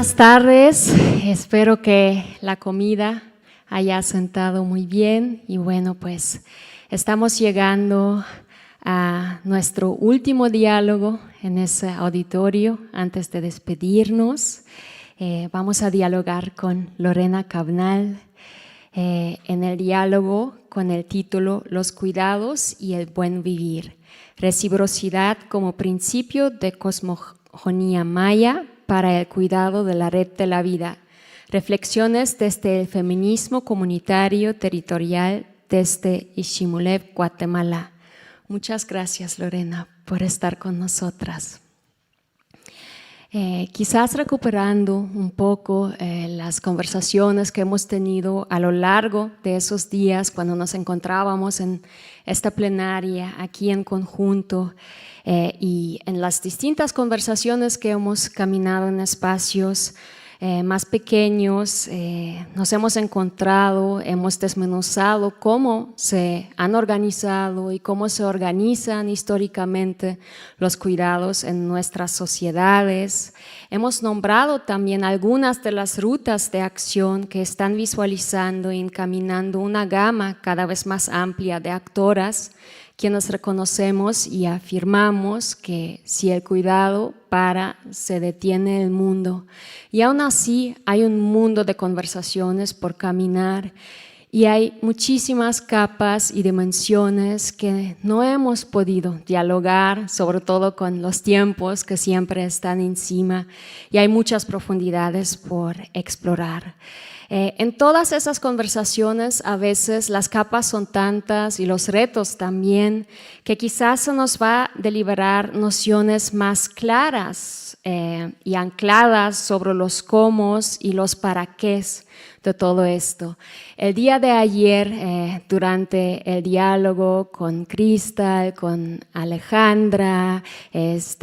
Buenas tardes, espero que la comida haya sentado muy bien y bueno, pues estamos llegando a nuestro último diálogo en ese auditorio antes de despedirnos. Vamos a dialogar con Lorena Cabnal en el diálogo con el título Los cuidados y el buen vivir, reciprocidad como principio de cosmogonía maya para el cuidado de la red de la vida. Reflexiones desde el feminismo comunitario territorial desde Iximuleb, Guatemala. Muchas gracias, Lorena, por estar con nosotras. Quizás recuperando un poco las conversaciones que hemos tenido a lo largo de esos días cuando nos encontrábamos en esta plenaria aquí en conjunto y en las distintas conversaciones que hemos caminado en espacios más pequeños, nos hemos encontrado, hemos desmenuzado cómo se han organizado y cómo se organizan históricamente los cuidados en nuestras sociedades. Hemos nombrado también algunas de las rutas de acción que están visualizando y encaminando una gama cada vez más amplia de actoras, quienes reconocemos y afirmamos que si el cuidado para, se detiene el mundo. Y aún así hay un mundo de conversaciones por caminar y hay muchísimas capas y dimensiones que no hemos podido dialogar, sobre todo con los tiempos que siempre están encima, y hay muchas profundidades por explorar. En todas esas conversaciones a veces las capas son tantas y los retos también que quizás se nos va a deliberar nociones más claras y ancladas sobre los cómo y los para qué de todo esto. El día de ayer, durante el diálogo con Cristal, con Alejandra,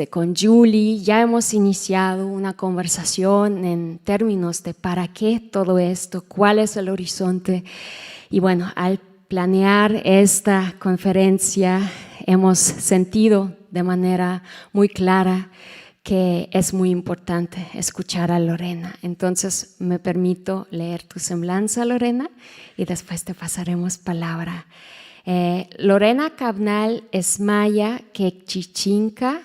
con Julie, ya hemos iniciado una conversación en términos de para qué todo esto, cuál es el horizonte. Y bueno, al planear esta conferencia hemos sentido de manera muy clara que es muy importante escuchar a Lorena. Entonces me permito leer tu semblanza, Lorena, y después te pasaremos palabra. Lorena Cabnal es maya quechichinca,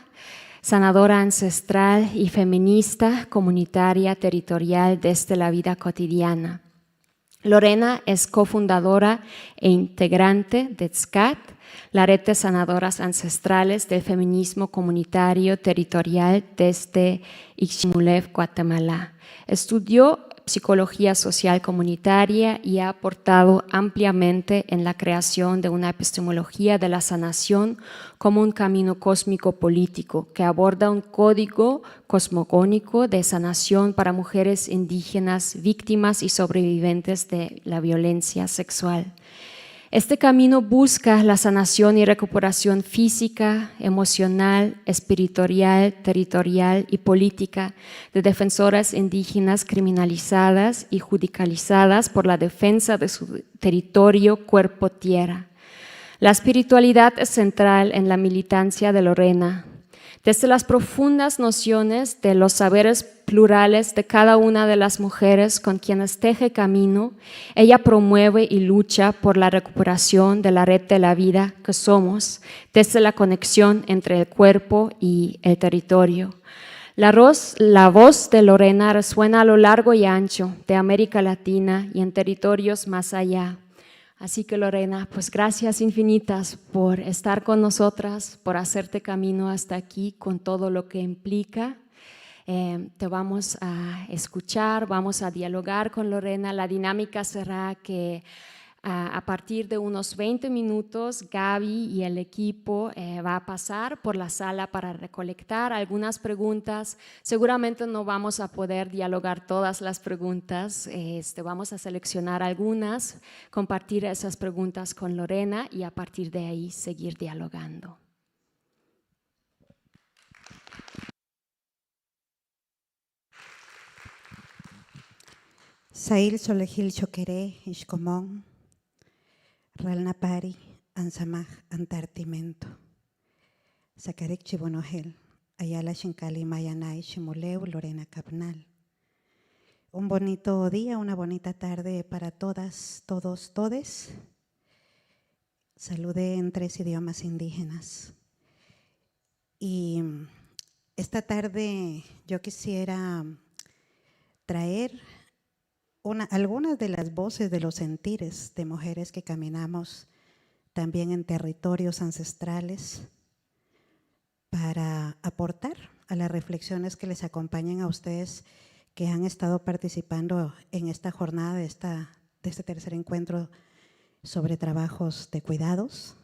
sanadora ancestral y feminista comunitaria territorial desde la vida cotidiana. Lorena es cofundadora e integrante de TSCAT, la red de sanadoras ancestrales del feminismo comunitario territorial desde Iximuleb, Guatemala. Estudió psicología social comunitaria y ha aportado ampliamente en la creación de una epistemología de la sanación como un camino cósmico político que aborda un código cosmogónico de sanación para mujeres indígenas, víctimas y sobrevivientes de la violencia sexual. Este camino busca la sanación y recuperación física, emocional, espiritual, territorial y política de defensoras indígenas criminalizadas y judicializadas por la defensa de su territorio, cuerpo, tierra. La espiritualidad es central en la militancia de Lorena. Desde las profundas nociones de los saberes plurales de cada una de las mujeres con quienes teje camino, ella promueve y lucha por la recuperación de la red de la vida que somos, desde la conexión entre el cuerpo y el territorio. La voz de Lorena resuena a lo largo y ancho de América Latina y en territorios más allá. Así que Lorena, pues gracias infinitas por estar con nosotras, por hacerte camino hasta aquí con todo lo que implica. Te vamos a escuchar, vamos a dialogar con Lorena. La dinámica será que a partir de unos 20 minutos Gaby y el equipo va a pasar por la sala para recolectar algunas preguntas. Seguramente no vamos a poder dialogar todas las preguntas, vamos a seleccionar algunas, compartir esas preguntas con Lorena y a partir de ahí seguir dialogando. Sail solejil choqueré, ishkomón, ralnapari, ansamaj, antartimento. Sacarek chibonohel, ayala shinkali mayanay, shimoleu, Lorena Cabnal. Un bonito día, una bonita tarde para todas, todos, todes. Saludé en 3 idiomas indígenas. Y esta tarde yo quisiera traer algunas de las voces de los sentires de mujeres que caminamos también en territorios ancestrales para aportar a las reflexiones que les acompañen a ustedes que han estado participando en esta jornada de este tercer encuentro sobre trabajos de cuidados.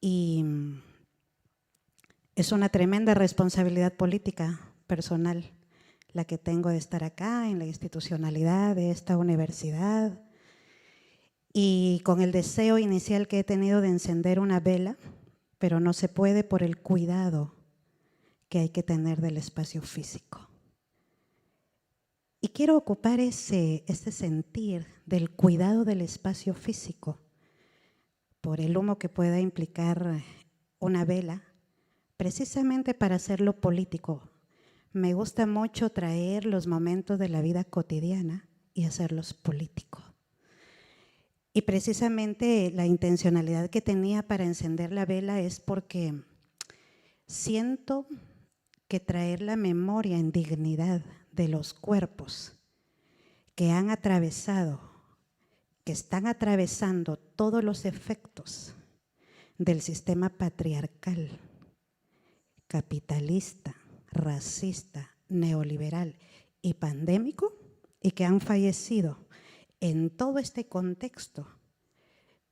Y es una tremenda responsabilidad política personal la que tengo de estar acá en la institucionalidad de esta universidad y con el deseo inicial que he tenido de encender una vela, pero no se puede por el cuidado que hay que tener del espacio físico. Y quiero ocupar este sentir del cuidado del espacio físico por el humo que pueda implicar una vela, precisamente para hacerlo político. Me gusta mucho traer los momentos de la vida cotidiana y hacerlos políticos. Y precisamente la intencionalidad que tenía para encender la vela es porque siento que traer la memoria en dignidad de los cuerpos que han atravesado, que están atravesando todos los efectos del sistema patriarcal, capitalista, racista, neoliberal y pandémico, y que han fallecido en todo este contexto,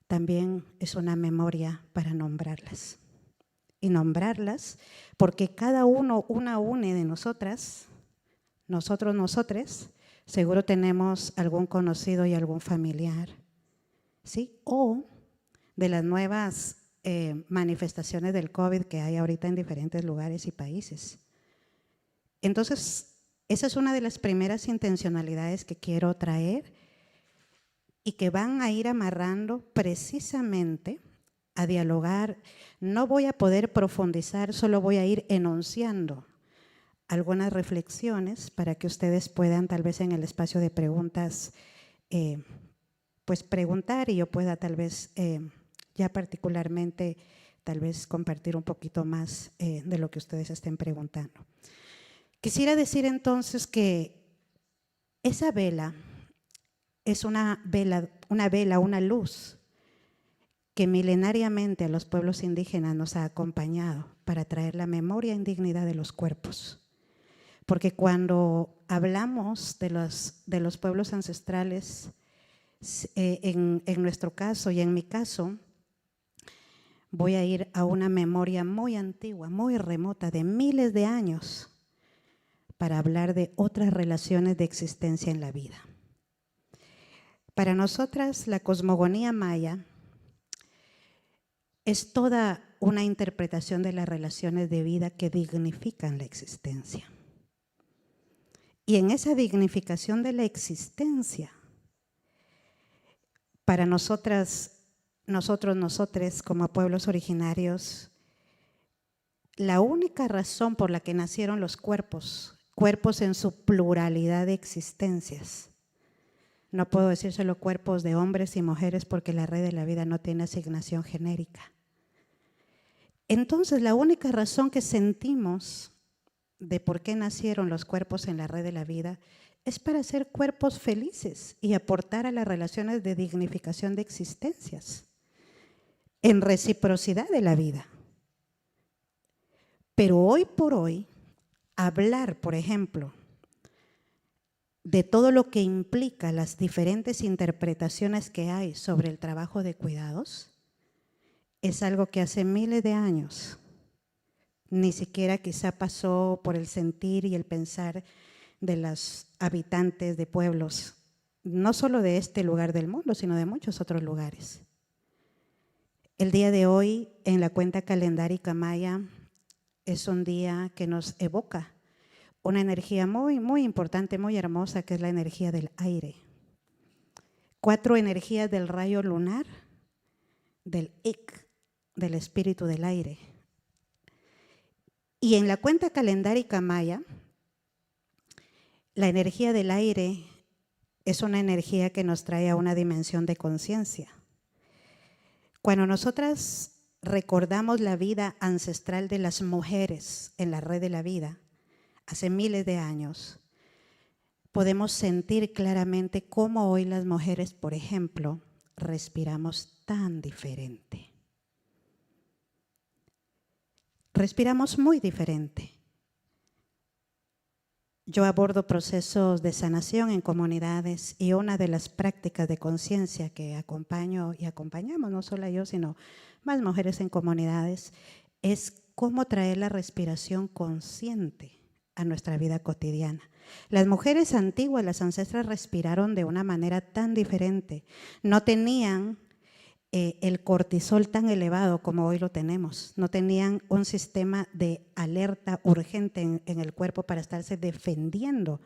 también es una memoria para nombrarlas. Y nombrarlas porque cada una de nosotras, nosotros, nosotres, seguro tenemos algún conocido y algún familiar, ¿sí? O de las nuevas manifestaciones del COVID que hay ahorita en diferentes lugares y países. Entonces, esa es una de las primeras intencionalidades que quiero traer y que van a ir amarrando precisamente a dialogar. No voy a poder profundizar, solo voy a ir enunciando algunas reflexiones para que ustedes puedan tal vez en el espacio de preguntas pues preguntar y yo pueda tal vez ya particularmente tal vez compartir un poquito más de lo que ustedes estén preguntando. Quisiera decir entonces que esa vela es una luz que milenariamente a los pueblos indígenas nos ha acompañado para traer la memoria en dignidad de los cuerpos. Porque cuando hablamos de los pueblos ancestrales, en nuestro caso y en mi caso, voy a ir a una memoria muy antigua, muy remota, de miles de años, para hablar de otras relaciones de existencia en la vida. Para nosotras, la cosmogonía maya es toda una interpretación de las relaciones de vida que dignifican la existencia. Y en esa dignificación de la existencia, para nosotras, nosotres como pueblos originarios, la única razón por la que nacieron los cuerpos en su pluralidad de existencias, no puedo decir solo cuerpos de hombres y mujeres porque la red de la vida no tiene asignación genérica. Entonces, la única razón que sentimos de por qué nacieron los cuerpos en la red de la vida es para ser cuerpos felices y aportar a las relaciones de dignificación de existencias, en reciprocidad de la vida. Pero hoy por hoy, hablar, por ejemplo, de todo lo que implica las diferentes interpretaciones que hay sobre el trabajo de cuidados, es algo que hace miles de años ni siquiera quizá pasó por el sentir y el pensar de los habitantes de pueblos, no solo de este lugar del mundo, sino de muchos otros lugares. El día de hoy, en la cuenta calendárica maya, es un día que nos evoca una energía muy, muy importante, muy hermosa, que es la energía del aire. 4 energías del rayo lunar, del Ik, del espíritu del aire. Y en la cuenta calendárica maya, La energía del aire es una energía que nos trae a una dimensión de conciencia. Cuando nosotras recordamos la vida ancestral de las mujeres en la red de la vida, hace miles de años, podemos sentir claramente cómo hoy las mujeres, por ejemplo, respiramos tan diferente. Respiramos muy diferente. Yo abordo procesos de sanación en comunidades y una de las prácticas de conciencia que acompaño y acompañamos, no solo yo, sino más mujeres en comunidades, es cómo traer la respiración consciente a nuestra vida cotidiana. Las mujeres antiguas, las ancestras, respiraron de una manera tan diferente. No tenían el cortisol tan elevado como hoy lo tenemos. No tenían un sistema de alerta urgente en el cuerpo para estarse defendiendo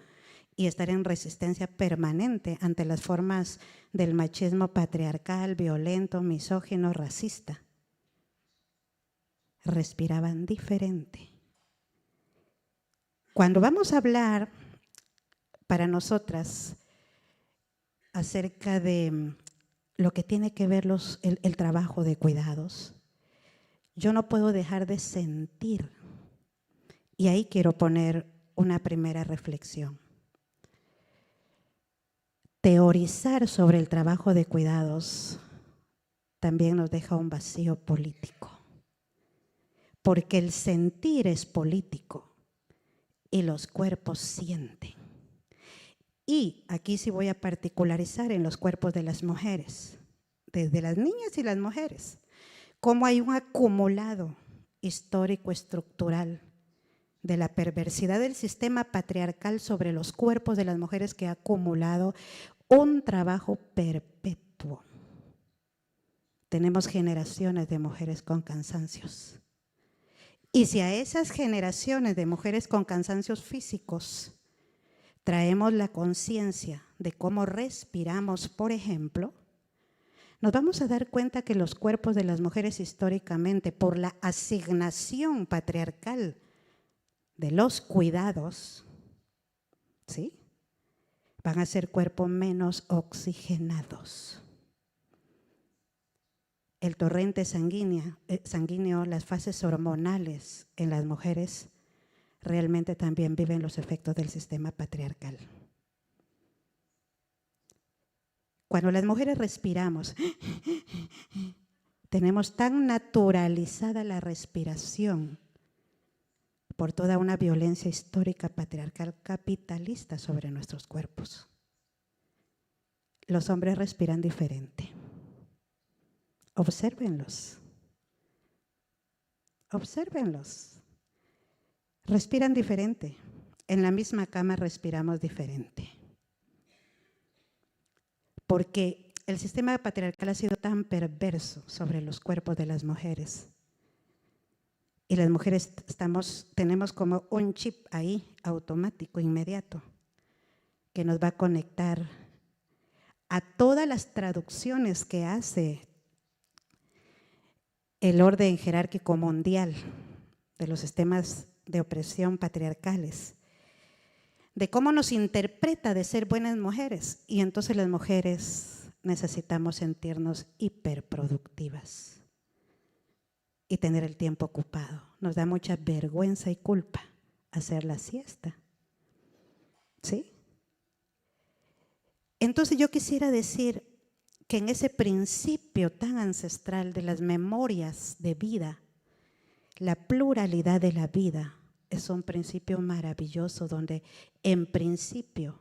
y estar en resistencia permanente ante las formas del machismo patriarcal, violento, misógino, racista. Respiraban diferente. Cuando vamos a hablar para nosotras acerca de lo que tiene que ver el trabajo de cuidados, yo no puedo dejar de sentir, y ahí quiero poner una primera reflexión. Teorizar sobre el trabajo de cuidados también nos deja un vacío político, porque el sentir es político y los cuerpos sienten. Y aquí sí voy a particularizar en los cuerpos de las mujeres, desde las niñas y las mujeres, cómo hay un acumulado histórico estructural de la perversidad del sistema patriarcal sobre los cuerpos de las mujeres que ha acumulado un trabajo perpetuo. Tenemos generaciones de mujeres con cansancios. Y si a esas generaciones de mujeres con cansancios físicos traemos la conciencia de cómo respiramos, por ejemplo, nos vamos a dar cuenta que los cuerpos de las mujeres históricamente, por la asignación patriarcal de los cuidados, ¿sí?, van a ser cuerpos menos oxigenados. El torrente sanguíneo, las fases hormonales en las mujeres realmente también viven los efectos del sistema patriarcal. Cuando las mujeres respiramos, tenemos tan naturalizada la respiración por toda una violencia histórica patriarcal capitalista sobre nuestros cuerpos. Los hombres respiran diferente. Obsérvenlos. Obsérvenlos. Respiran diferente. En la misma cama respiramos diferente. Porque el sistema patriarcal ha sido tan perverso sobre los cuerpos de las mujeres. Y las mujeres tenemos como un chip ahí, automático, inmediato, que nos va a conectar a todas las traducciones que hace el orden jerárquico mundial de los sistemas de opresión patriarcales, de cómo nos interpreta de ser buenas mujeres. Y entonces las mujeres necesitamos sentirnos hiperproductivas y tener el tiempo ocupado. Nos da mucha vergüenza y culpa hacer la siesta, ¿sí? Entonces yo quisiera decir que en ese principio tan ancestral de las memorias de vida, la pluralidad de la vida es un principio maravilloso donde en principio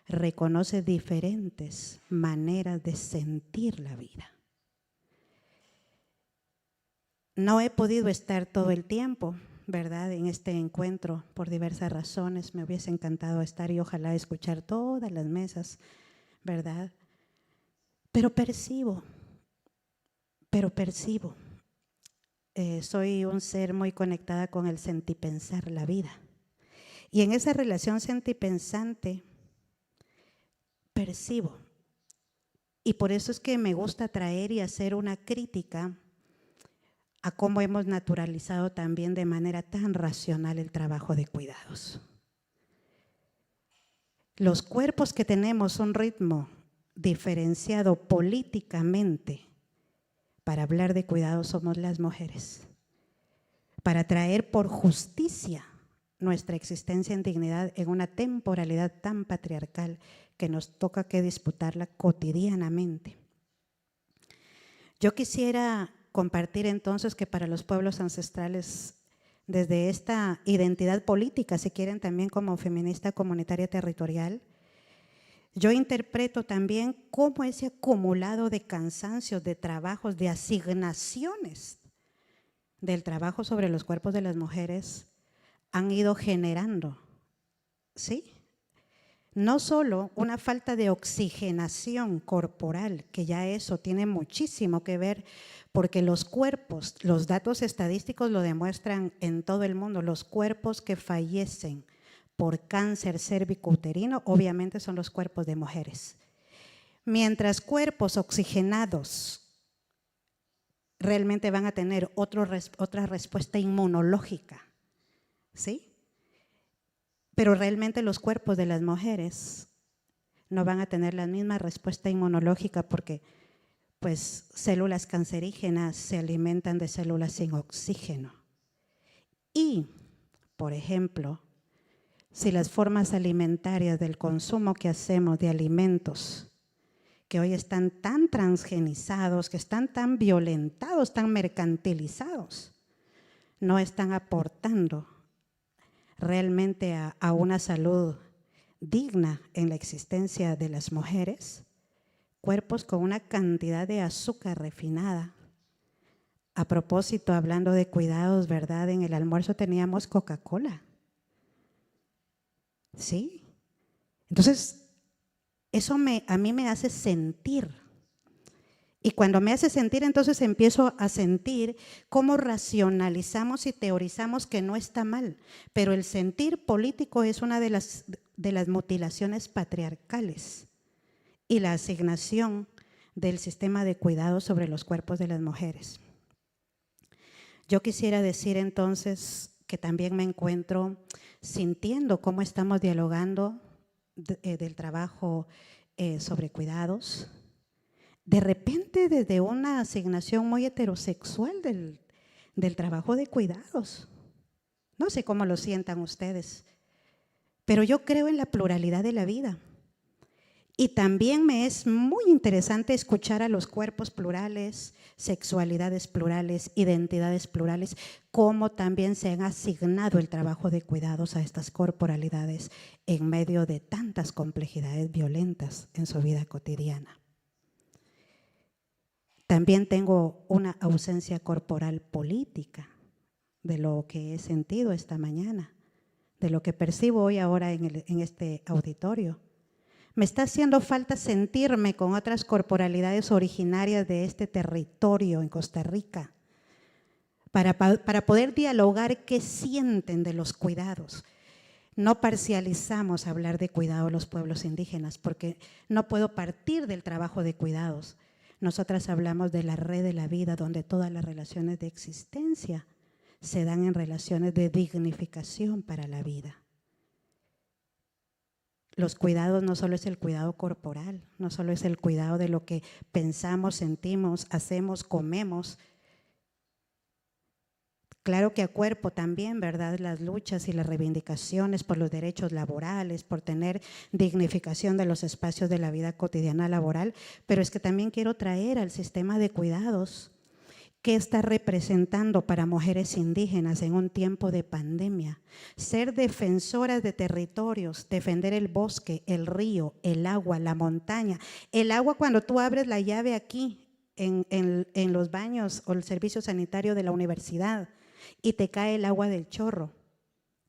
reconoce diferentes maneras de sentir la vida. No he podido estar todo el tiempo, ¿verdad?, en este encuentro por diversas razones. Me hubiese encantado estar y ojalá escuchar todas las mesas, ¿verdad? Pero percibo. Soy un ser muy conectada con el sentipensar la vida. Y en esa relación sentipensante percibo. Y por eso es que me gusta traer y hacer una crítica a cómo hemos naturalizado también de manera tan racional el trabajo de cuidados. Los cuerpos que tenemos un ritmo diferenciado políticamente para hablar de cuidado somos las mujeres, para traer por justicia nuestra existencia en dignidad en una temporalidad tan patriarcal que nos toca que disputarla cotidianamente. Yo quisiera compartir entonces que para los pueblos ancestrales, desde esta identidad política, si quieren también como feminista comunitaria territorial, yo interpreto también cómo ese acumulado de cansancios, de trabajos, de asignaciones del trabajo sobre los cuerpos de las mujeres han ido generando, ¿sí?, no solo una falta de oxigenación corporal, que ya eso tiene muchísimo que ver, porque los cuerpos, los datos estadísticos lo demuestran en todo el mundo, los cuerpos que fallecen por cáncer cérvico-uterino obviamente son los cuerpos de mujeres. Mientras cuerpos oxigenados realmente van a tener otra respuesta inmunológica, ¿sí? Pero realmente los cuerpos de las mujeres no van a tener la misma respuesta inmunológica porque pues células cancerígenas se alimentan de células sin oxígeno. Y, por ejemplo, si las formas alimentarias del consumo que hacemos de alimentos que hoy están tan transgenizados, que están tan violentados, tan mercantilizados, no están aportando realmente a una salud digna en la existencia de las mujeres, cuerpos con una cantidad de azúcar refinada. A propósito, hablando de cuidados, ¿verdad? En el almuerzo teníamos Coca-Cola. ¿Sí? Entonces, eso a mí me hace sentir. Y cuando me hace sentir, entonces empiezo a sentir cómo racionalizamos y teorizamos que no está mal. Pero el sentir político es una de las mutilaciones patriarcales y la asignación del sistema de cuidado sobre los cuerpos de las mujeres. Yo quisiera decir entonces que también me encuentro sintiendo cómo estamos dialogando del trabajo sobre cuidados. De repente, desde una asignación muy heterosexual del trabajo de cuidados. No sé cómo lo sientan ustedes, pero yo creo en la pluralidad de la vida. Y también me es muy interesante escuchar a los cuerpos plurales, sexualidades plurales, identidades plurales, cómo también se han asignado el trabajo de cuidados a estas corporalidades en medio de tantas complejidades violentas en su vida cotidiana. También tengo una ausencia corporal política de lo que he sentido esta mañana, de lo que percibo hoy ahora en este auditorio. Me está haciendo falta sentirme con otras corporalidades originarias de este territorio en Costa Rica para poder dialogar qué sienten de los cuidados. No parcializamos hablar de cuidado a los pueblos indígenas porque no puedo partir del trabajo de cuidados. Nosotras hablamos de la red de la vida, donde todas las relaciones de existencia se dan en relaciones de dignificación para la vida. Los cuidados no solo es el cuidado corporal, no solo es el cuidado de lo que pensamos, sentimos, hacemos, comemos. Claro que a cuerpo también, ¿verdad? Las luchas y las reivindicaciones por los derechos laborales, por tener dignificación de los espacios de la vida cotidiana laboral, pero es que también quiero traer al sistema de cuidados que está representando para mujeres indígenas en un tiempo de pandemia. Ser defensoras de territorios, defender el bosque, el río, el agua, la montaña. El agua, cuando tú abres la llave aquí en los baños o el servicio sanitario de la universidad y te cae el agua del chorro.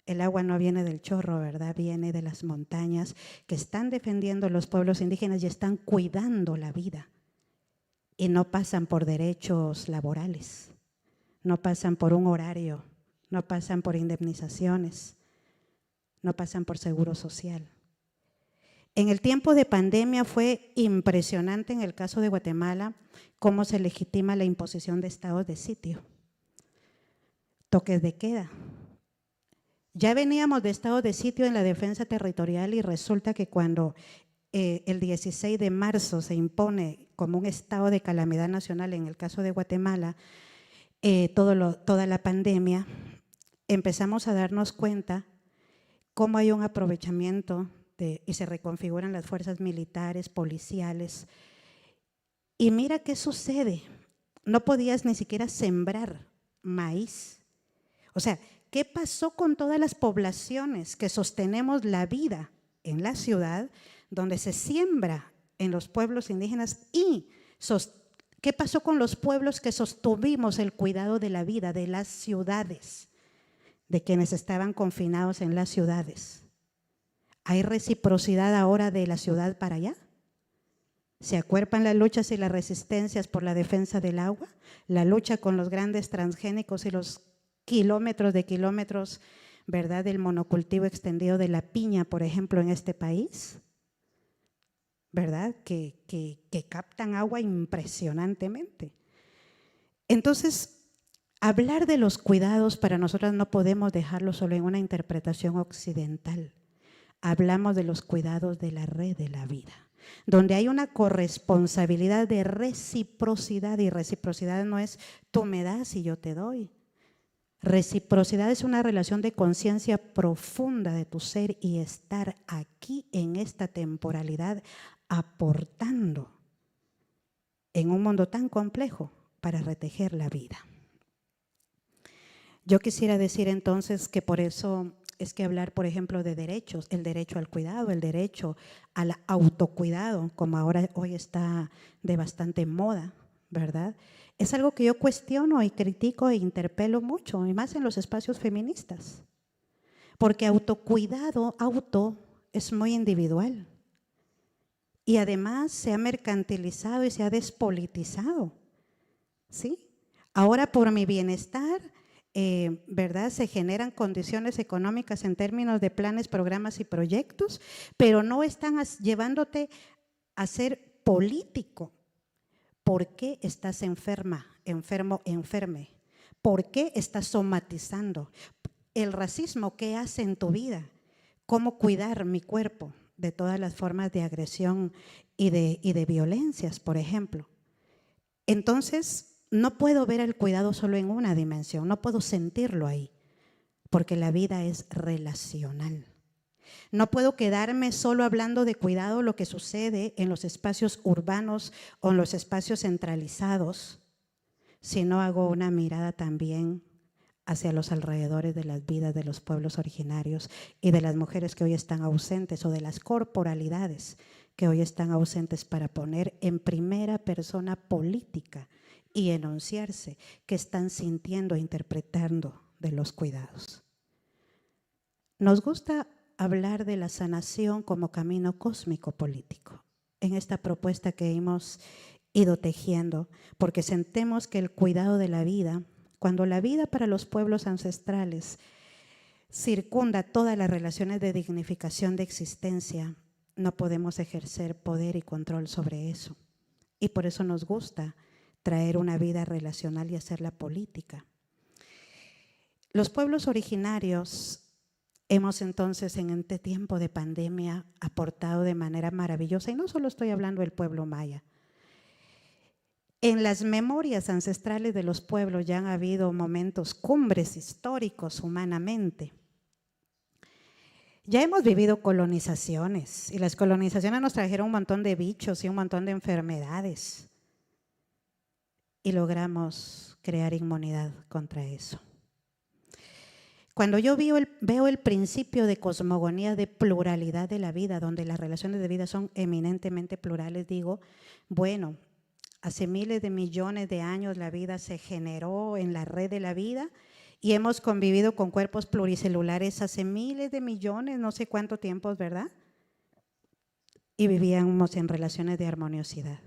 El agua no viene del chorro, ¿verdad? Viene de las montañas que están defendiendo los pueblos indígenas y están cuidando la vida. Y no pasan por derechos laborales, no pasan por un horario, no pasan por indemnizaciones, no pasan por seguro social. En el tiempo de pandemia fue impresionante en el caso de Guatemala cómo se legitima la imposición de estados de sitio, toques de queda. Ya veníamos de estado de sitio en la defensa territorial y resulta que cuando el 16 de marzo se impone como un estado de calamidad nacional en el caso de Guatemala, toda la pandemia, empezamos a darnos cuenta cómo hay un aprovechamiento y se reconfiguran las fuerzas militares, policiales. Y mira qué sucede, no podías ni siquiera sembrar maíz. O sea, ¿qué pasó con todas las poblaciones que sostenemos la vida en la ciudad, donde se siembra en los pueblos indígenas? Y ¿qué pasó con los pueblos que sostuvimos el cuidado de la vida de las ciudades, de quienes estaban confinados en las ciudades? ¿Hay reciprocidad ahora de la ciudad para allá? ¿Se acuerpan las luchas y las resistencias por la defensa del agua? La lucha con los grandes transgénicos y los kilómetros de kilómetros, ¿verdad?, del monocultivo extendido de la piña, por ejemplo, en este país, ¿verdad?, que captan agua impresionantemente. Entonces, hablar de los cuidados para nosotras no podemos dejarlo solo en una interpretación occidental. Hablamos de los cuidados de la red de la vida, donde hay una corresponsabilidad de reciprocidad, y reciprocidad no es tú me das y yo te doy. Reciprocidad es una relación de conciencia profunda de tu ser y estar aquí en esta temporalidad aportando en un mundo tan complejo para retejer la vida. Yo quisiera decir entonces que por eso es que hablar, por ejemplo, de derechos, el derecho al cuidado, el derecho al autocuidado, como hoy está de bastante moda, ¿verdad? Es algo que yo cuestiono y critico e interpelo mucho, y más en los espacios feministas. Porque autocuidado, es muy individual. Y además se ha mercantilizado y se ha despolitizado, ¿sí? Ahora por mi bienestar, ¿verdad?, se generan condiciones económicas en términos de planes, programas y proyectos, pero no están llevándote a ser político. ¿Por qué estás enferma, enfermo, enferme? ¿Por qué estás somatizando? El racismo, ¿qué hace en tu vida? ¿Cómo cuidar mi cuerpo de todas las formas de agresión y de violencias, por ejemplo? Entonces, no puedo ver el cuidado solo en una dimensión, no puedo sentirlo ahí, porque la vida es relacional. No puedo quedarme solo hablando de cuidado, lo que sucede en los espacios urbanos o en los espacios centralizados, si no hago una mirada también hacia los alrededores de las vidas de los pueblos originarios y de las mujeres que hoy están ausentes, o de las corporalidades que hoy están ausentes, para poner en primera persona política y enunciarse qué están sintiendo e interpretando de los cuidados. Nos gusta hablar de la sanación como camino cósmico político en esta propuesta que hemos ido tejiendo, porque sentimos que el cuidado de la vida, cuando la vida para los pueblos ancestrales circunda todas las relaciones de dignificación de existencia, no podemos ejercer poder y control sobre eso. Y por eso nos gusta traer una vida relacional y hacerla política. Los pueblos originarios hemos entonces en este tiempo de pandemia aportado de manera maravillosa, y no solo estoy hablando del pueblo maya. En las memorias ancestrales de los pueblos ya han habido momentos cumbres históricos humanamente. Ya hemos vivido colonizaciones, y las colonizaciones nos trajeron un montón de bichos y un montón de enfermedades, y logramos crear inmunidad contra eso. Cuando yo veo el principio de cosmogonía, de pluralidad de la vida, donde las relaciones de vida son eminentemente plurales, digo, bueno, hace miles de millones de años la vida se generó en la red de la vida y hemos convivido con cuerpos pluricelulares hace miles de millones, no sé cuánto tiempo, ¿verdad? Y vivíamos en relaciones de armoniosidad.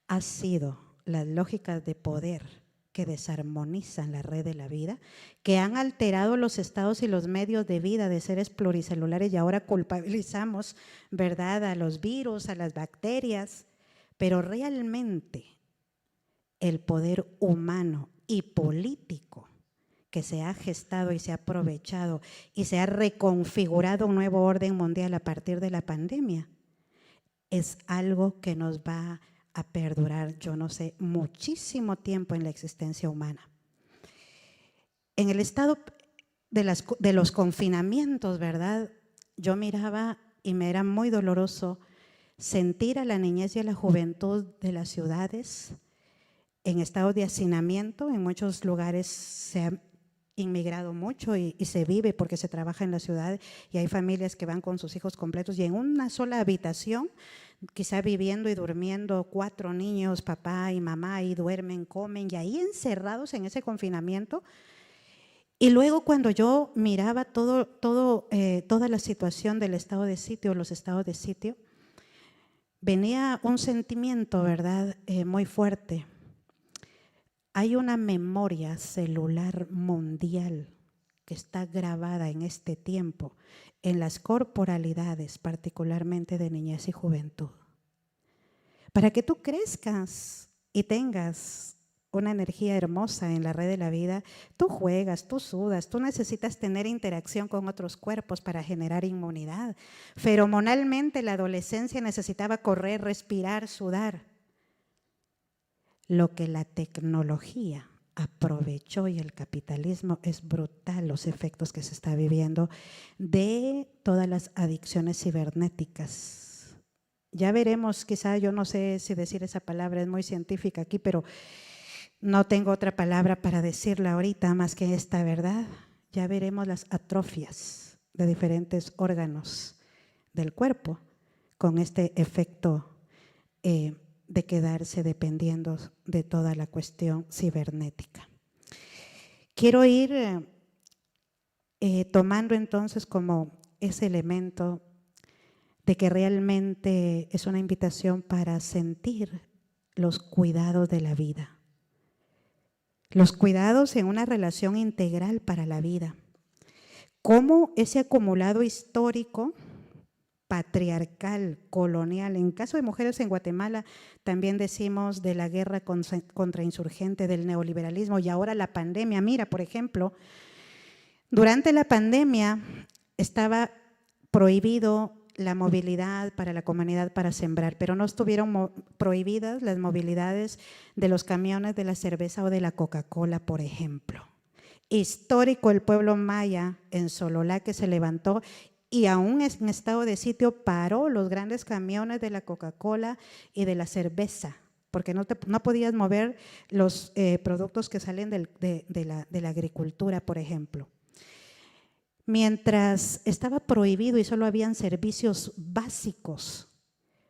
Ha sido las lógicas de poder que desarmonizan la red de la vida, que han alterado los estados y los medios de vida de seres pluricelulares, y ahora culpabilizamos, ¿verdad?, a los virus, a las bacterias, pero realmente el poder humano y político que se ha gestado y se ha aprovechado y se ha reconfigurado un nuevo orden mundial a partir de la pandemia, es algo que nos va a perdurar, yo no sé, muchísimo tiempo en la existencia humana. En el estado de los confinamientos, ¿verdad? Yo miraba y me era muy doloroso sentir a la niñez y a la juventud de las ciudades en estado de hacinamiento. En muchos lugares se ha inmigrado mucho y se vive porque se trabaja en la ciudad y hay familias que van con sus hijos completos y en una sola habitación, quizá viviendo y durmiendo 4 niños, papá y mamá, y duermen, comen y ahí encerrados en ese confinamiento. Y luego cuando yo miraba toda la situación del estado de sitio, los estados de sitio, venía un sentimiento, ¿verdad?, muy fuerte. Hay una memoria celular mundial que está grabada en este tiempo, en las corporalidades, particularmente de niñez y juventud. Para que tú crezcas y tengas una energía hermosa en la red de la vida, tú juegas, tú sudas, tú necesitas tener interacción con otros cuerpos para generar inmunidad. Feromonalmente la adolescencia necesitaba correr, respirar, sudar. Lo que la tecnología aprovechó y el capitalismo es brutal, los efectos que se está viviendo de todas las adicciones cibernéticas. Ya veremos, quizá, yo no sé si decir esa palabra, es muy científica aquí, pero no tengo otra palabra para decirla ahorita más que esta, ¿verdad? Ya veremos las atrofias de diferentes órganos del cuerpo con este efecto de quedarse dependiendo de toda la cuestión cibernética. Quiero ir tomando entonces como ese elemento de que realmente es una invitación para sentir los cuidados de la vida. Los cuidados en una relación integral para la vida. Cómo ese acumulado histórico, patriarcal, colonial, en caso de mujeres en Guatemala, también decimos de la guerra contra insurgente, del neoliberalismo y ahora la pandemia. Mira, por ejemplo, durante la pandemia estaba prohibido la movilidad para la comunidad para sembrar, pero no estuvieron prohibidas las movilidades de los camiones de la cerveza o de la Coca-Cola, por ejemplo. Histórico el pueblo maya en Sololá que se levantó y aún en estado de sitio paró los grandes camiones de la Coca-Cola y de la cerveza, porque no podías mover los productos que salen de la agricultura, por ejemplo. Mientras estaba prohibido y solo habían servicios básicos,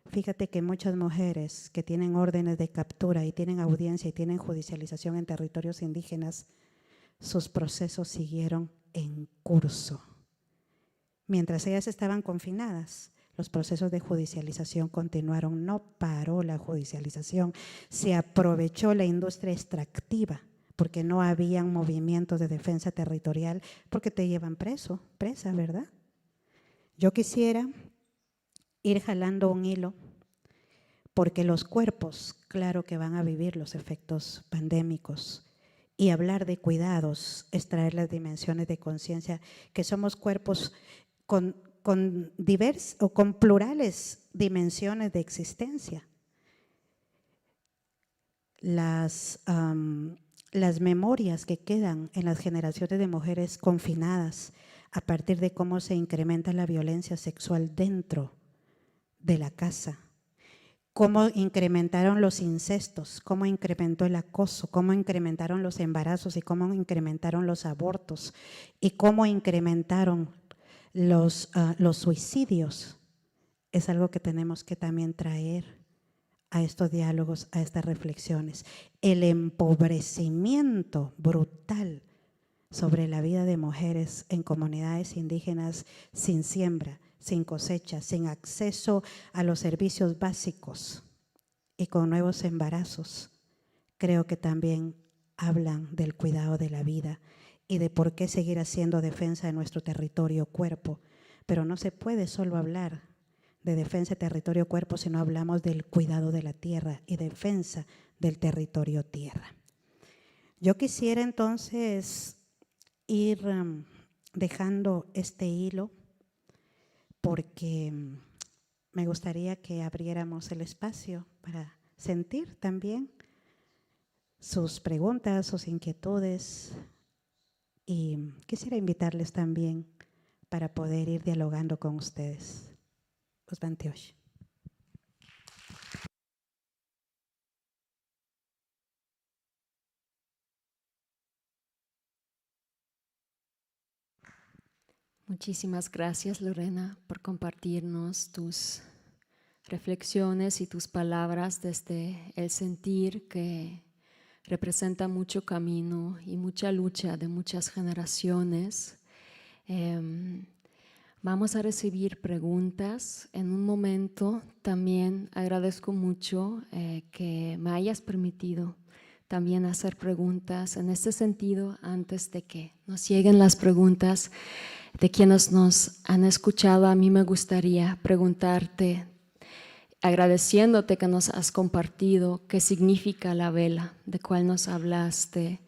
fíjate que muchas mujeres que tienen órdenes de captura y tienen audiencia y tienen judicialización en territorios indígenas, sus procesos siguieron en curso. Mientras ellas estaban confinadas, los procesos de judicialización continuaron, no paró la judicialización, se aprovechó la industria extractiva porque no habían movimientos de defensa territorial, porque te llevan presa, ¿verdad? Yo quisiera ir jalando un hilo, porque los cuerpos, claro que van a vivir los efectos pandémicos, y hablar de cuidados es traer las dimensiones de conciencia, que somos cuerpos con plurales dimensiones de existencia. Las memorias que quedan en las generaciones de mujeres confinadas a partir de cómo se incrementa la violencia sexual dentro de la casa, cómo incrementaron los incestos, cómo incrementó el acoso, cómo incrementaron los embarazos y cómo incrementaron los abortos y cómo incrementaron los suicidios, es algo que tenemos que también traer a estos diálogos, a estas reflexiones. El empobrecimiento brutal sobre la vida de mujeres en comunidades indígenas sin siembra, sin cosecha, sin acceso a los servicios básicos y con nuevos embarazos, creo que también hablan del cuidado de la vida y de por qué seguir haciendo defensa de nuestro territorio cuerpo. Pero no se puede solo hablar de defensa de territorio cuerpo si no hablamos del cuidado de la tierra y defensa del territorio tierra. Yo quisiera entonces ir dejando este hilo porque me gustaría que abriéramos el espacio para sentir también sus preguntas, sus inquietudes, y quisiera invitarles también para poder ir dialogando con ustedes. Os Bantiosh. Muchísimas gracias, Lorena, por compartirnos tus reflexiones y tus palabras desde el sentir que representa mucho camino y mucha lucha de muchas generaciones. Vamos a recibir preguntas en un momento. También agradezco mucho que me hayas permitido también hacer preguntas en este sentido antes de que nos lleguen las preguntas de quienes nos han escuchado. A mí me gustaría preguntarte, agradeciéndote que nos has compartido qué significa la vela, de cuál nos hablaste,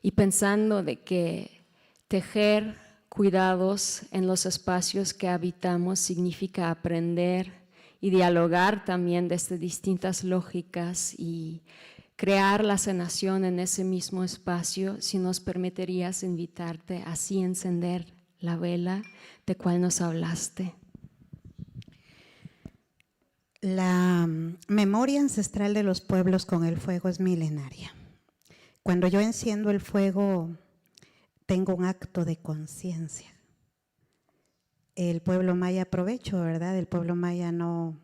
y pensando de que tejer cuidados en los espacios que habitamos significa aprender y dialogar también desde distintas lógicas y crear la sanación en ese mismo espacio. Si nos permitirías invitarte así a encender la vela de cual nos hablaste. La memoria ancestral de los pueblos con el fuego es milenaria. Cuando yo enciendo el fuego, tengo un acto de conciencia. El pueblo maya, aprovecho, ¿verdad? El pueblo maya no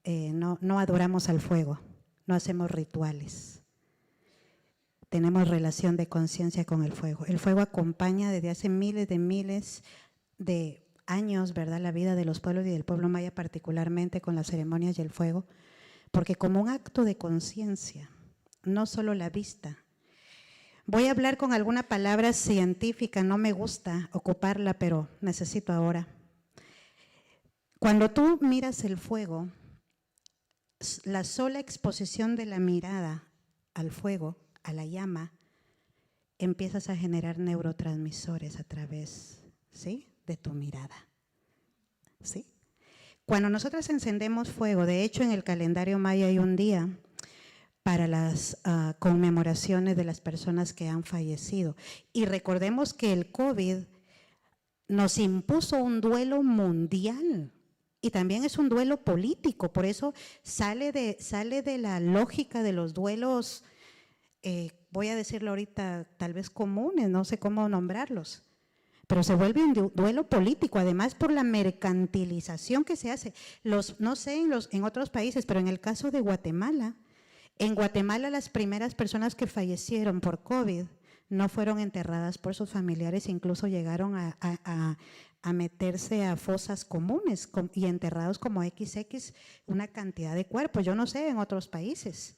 adoramos al fuego, no hacemos rituales. Tenemos relación de conciencia con el fuego. El fuego acompaña desde hace miles de años, ¿verdad?, la vida de los pueblos y del pueblo maya particularmente con las ceremonias y el fuego, porque como un acto de conciencia, no solo la vista. Voy a hablar con alguna palabra científica, no me gusta ocuparla, pero necesito ahora. Cuando tú miras el fuego, la sola exposición de la mirada al fuego, a la llama, empiezas a generar neurotransmisores a través, ¿sí?, de tu mirada, ¿sí? Cuando nosotros encendemos fuego, de hecho en el calendario maya hay un día para las conmemoraciones de las personas que han fallecido. Y recordemos que el COVID nos impuso un duelo mundial y también es un duelo político, por eso sale de la lógica de los duelos, voy a decirlo ahorita, tal vez comunes, no sé cómo nombrarlos, pero se vuelve un duelo político, además por la mercantilización que se hace. No sé en otros países, pero en el caso de Guatemala, las primeras personas que fallecieron por COVID no fueron enterradas por sus familiares, incluso llegaron a meterse a fosas comunes y enterrados como XX una cantidad de cuerpos, yo no sé en otros países.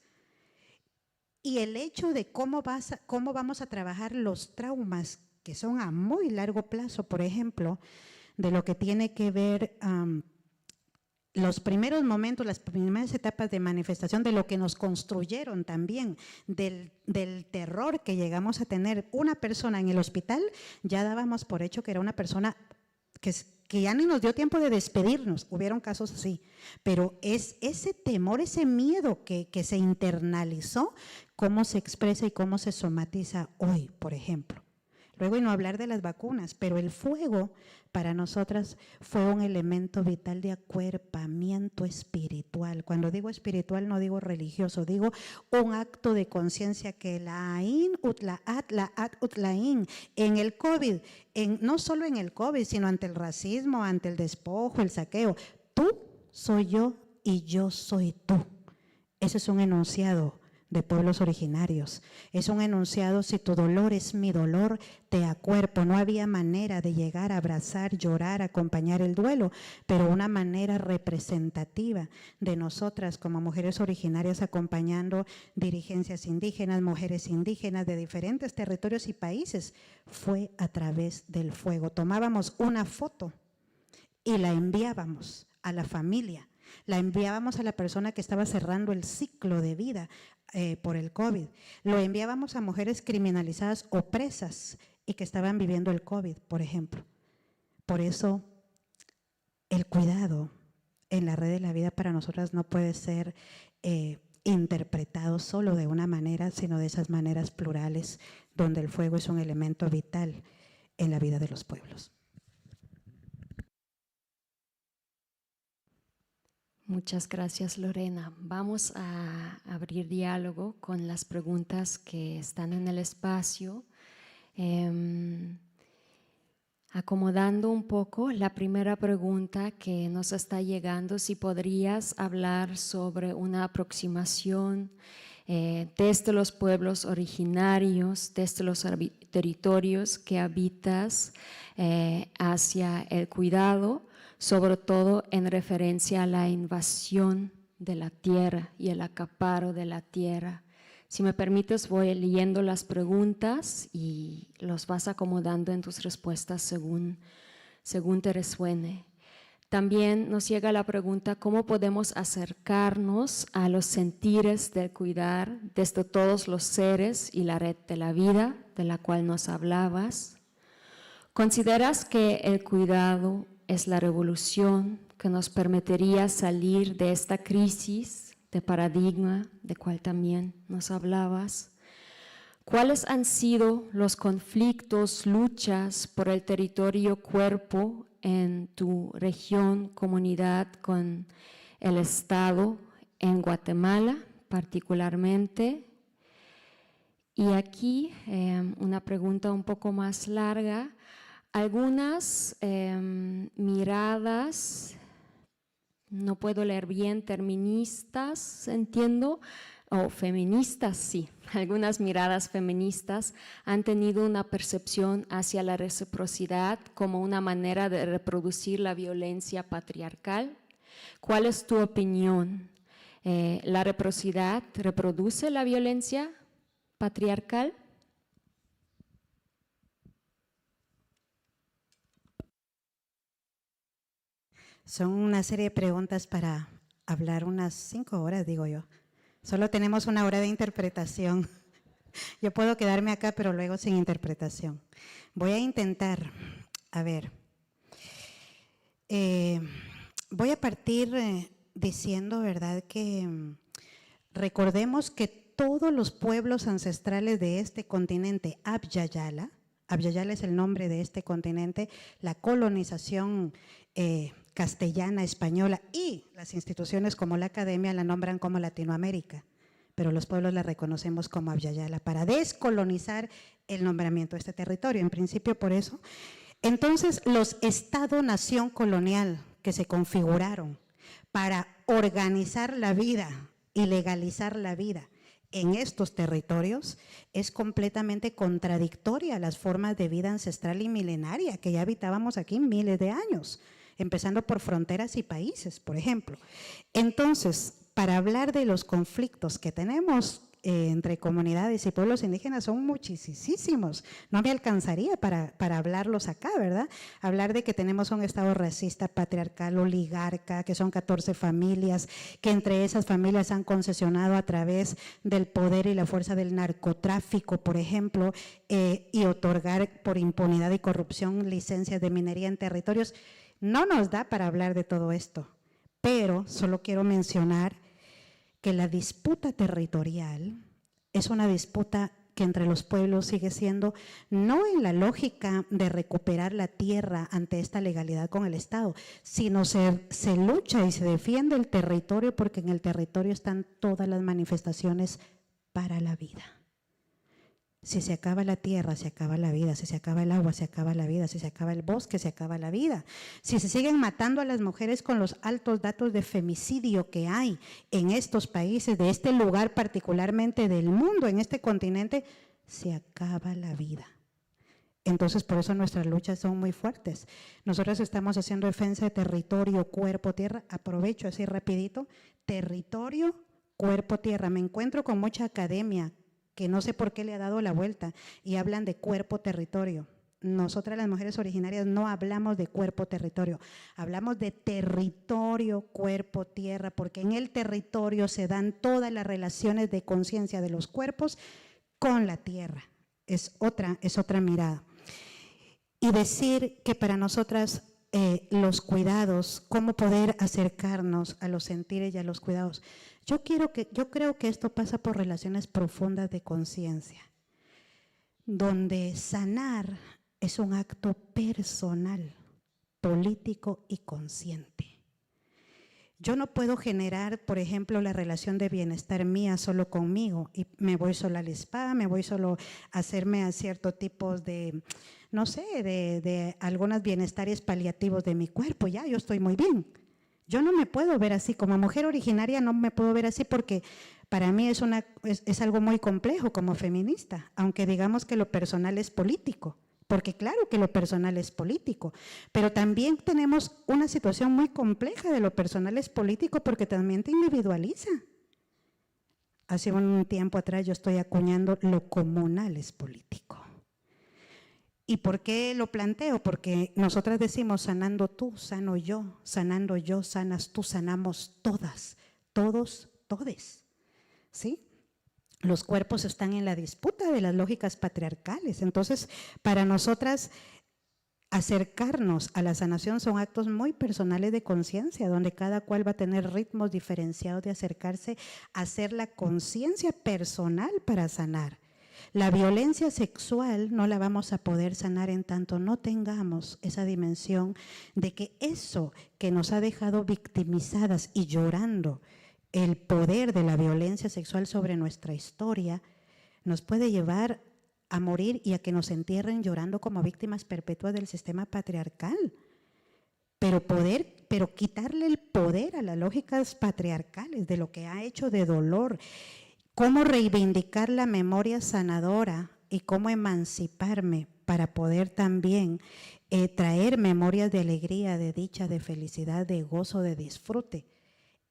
Y el hecho de cómo vamos a trabajar los traumas que son a muy largo plazo, por ejemplo, de lo que tiene que ver los primeros momentos, las primeras etapas de manifestación de lo que nos construyeron también, del terror que llegamos a tener. Una persona en el hospital, ya dábamos por hecho que era una persona que ya ni nos dio tiempo de despedirnos, hubieron casos así, pero es ese temor, ese miedo que se internalizó, cómo se expresa y cómo se somatiza hoy, por ejemplo. Luego, y no hablar de las vacunas, pero el fuego para nosotras fue un elemento vital de acuerpamiento espiritual. Cuando digo espiritual no digo religioso, digo un acto de conciencia que la Ain, Utlaat, Laat, Utlain, en el COVID, no solo en el COVID, sino ante el racismo, ante el despojo, el saqueo. Tú soy yo y yo soy tú. Ese es un enunciado de pueblos originarios. Es un enunciado: si tu dolor es mi dolor, te acuerpo. No había manera de llegar a abrazar, llorar, acompañar el duelo, pero una manera representativa de nosotras como mujeres originarias acompañando dirigencias indígenas, mujeres indígenas de diferentes territorios y países, fue a través del fuego. Tomábamos una foto y la enviábamos a la familia, la enviábamos a la persona que estaba cerrando el ciclo de vida por el COVID, lo enviábamos a mujeres criminalizadas o presas y que estaban viviendo el COVID, por ejemplo. Por eso el cuidado en la red de la vida para nosotras no puede ser interpretado solo de una manera, sino de esas maneras plurales, donde el fuego es un elemento vital en la vida de los pueblos. Muchas gracias, Lorena. Vamos a abrir diálogo con las preguntas que están en el espacio. Acomodando un poco la primera pregunta que nos está llegando, si podrías hablar sobre una aproximación desde los pueblos originarios, desde los territorios que habitas hacia el cuidado, sobre todo en referencia a la invasión de la tierra y el acaparo de la tierra. Si me permites, voy leyendo las preguntas y los vas acomodando en tus respuestas según te resuene. También nos llega la pregunta, ¿cómo podemos acercarnos a los sentires del cuidar desde todos los seres y la red de la vida de la cual nos hablabas? ¿Consideras que el cuidado es la revolución que nos permitiría salir de esta crisis de paradigma, de cual también nos hablabas? ¿Cuáles han sido los conflictos, luchas por el territorio cuerpo en tu región, comunidad con el Estado en Guatemala particularmente? Y aquí una pregunta un poco más larga. Algunas miradas, no puedo leer bien, terministas, entiendo, o feministas, sí. Algunas miradas feministas han tenido una percepción hacia la reciprocidad como una manera de reproducir la violencia patriarcal. ¿Cuál es tu opinión? ¿La reciprocidad reproduce la violencia patriarcal? Son una serie de preguntas para hablar unas 5 horas, digo yo. Solo tenemos 1 hora de interpretación. Yo puedo quedarme acá, pero luego sin interpretación. Voy a intentar, a ver, voy a partir diciendo, ¿verdad?, que recordemos que todos los pueblos ancestrales de este continente, Abya Yala es el nombre de este continente, la colonización castellana, española y las instituciones como la academia la nombran como Latinoamérica, pero los pueblos la reconocemos como Abya Yala para descolonizar el nombramiento de este territorio, en principio por eso. Entonces, los Estado-nación colonial que se configuraron para organizar la vida y legalizar la vida en estos territorios es completamente contradictoria a las formas de vida ancestral y milenaria que ya habitábamos aquí miles de años, empezando por fronteras y países, por ejemplo. Entonces, para hablar de los conflictos que tenemos entre comunidades y pueblos indígenas son muchísimos, no me alcanzaría para hablarlos acá, ¿verdad? Hablar de que tenemos un Estado racista, patriarcal, oligarca, que son 14 familias, que entre esas familias han concesionado a través del poder y la fuerza del narcotráfico, por ejemplo, y otorgar por impunidad y corrupción licencias de minería en territorios. No nos da para hablar de todo esto, pero solo quiero mencionar que la disputa territorial es una disputa que entre los pueblos sigue siendo no en la lógica de recuperar la tierra ante esta legalidad con el Estado, sino se lucha y se defiende el territorio porque en el territorio están todas las manifestaciones para la vida. Si se acaba la tierra, se acaba la vida. Si se acaba el agua, se acaba la vida. Si se acaba el bosque, se acaba la vida. Si se siguen matando a las mujeres con los altos datos de femicidio que hay en estos países, de este lugar particularmente del mundo, en este continente, se acaba la vida. Entonces, por eso nuestras luchas son muy fuertes. Nosotros estamos haciendo defensa de territorio, cuerpo, tierra. Aprovecho así rapidito. Territorio, cuerpo, tierra. Me encuentro con mucha academia que no sé por qué le ha dado la vuelta y hablan de cuerpo, territorio. Nosotras las mujeres originarias no hablamos de cuerpo, territorio, hablamos de territorio, cuerpo, tierra, porque en el territorio se dan todas las relaciones de conciencia de los cuerpos con la tierra. Es otra mirada. y decir que para nosotras los cuidados, cómo poder acercarnos a los sentires y a los cuidados. Yo creo que esto pasa por relaciones profundas de conciencia, donde sanar es un acto personal, político y consciente. Yo no puedo generar, por ejemplo, la relación de bienestar mía solo conmigo y me voy solo al spa, me voy solo a hacerme a ciertos tipos de, no sé, de algunos bienestares paliativos de mi cuerpo. Ya, yo estoy muy bien. Yo no me puedo ver así, como mujer originaria no me puedo ver así porque para mí es algo muy complejo como feminista, aunque digamos que lo personal es político. Porque claro que lo personal es político, pero también tenemos una situación muy compleja de lo personal es político porque también te individualiza. Hace un tiempo atrás yo estoy acuñando lo comunal es político. ¿Y por qué lo planteo? Porque nosotras decimos sanando tú, sano yo, sanando yo, sanas tú, sanamos todas, todos, todes, ¿sí? Los cuerpos están en la disputa de las lógicas patriarcales. Entonces, para nosotras, acercarnos a la sanación son actos muy personales de conciencia, donde cada cual va a tener ritmos diferenciados de acercarse a hacer la conciencia personal para sanar. La violencia sexual no la vamos a poder sanar en tanto no tengamos esa dimensión de que eso que nos ha dejado victimizadas y llorando, el poder de la violencia sexual sobre nuestra historia nos puede llevar a morir y a que nos entierren llorando como víctimas perpetuas del sistema patriarcal. Pero quitarle el poder a las lógicas patriarcales de lo que ha hecho de dolor, cómo reivindicar la memoria sanadora y cómo emanciparme para poder también traer memorias de alegría, de dicha, de felicidad, de gozo, de disfrute.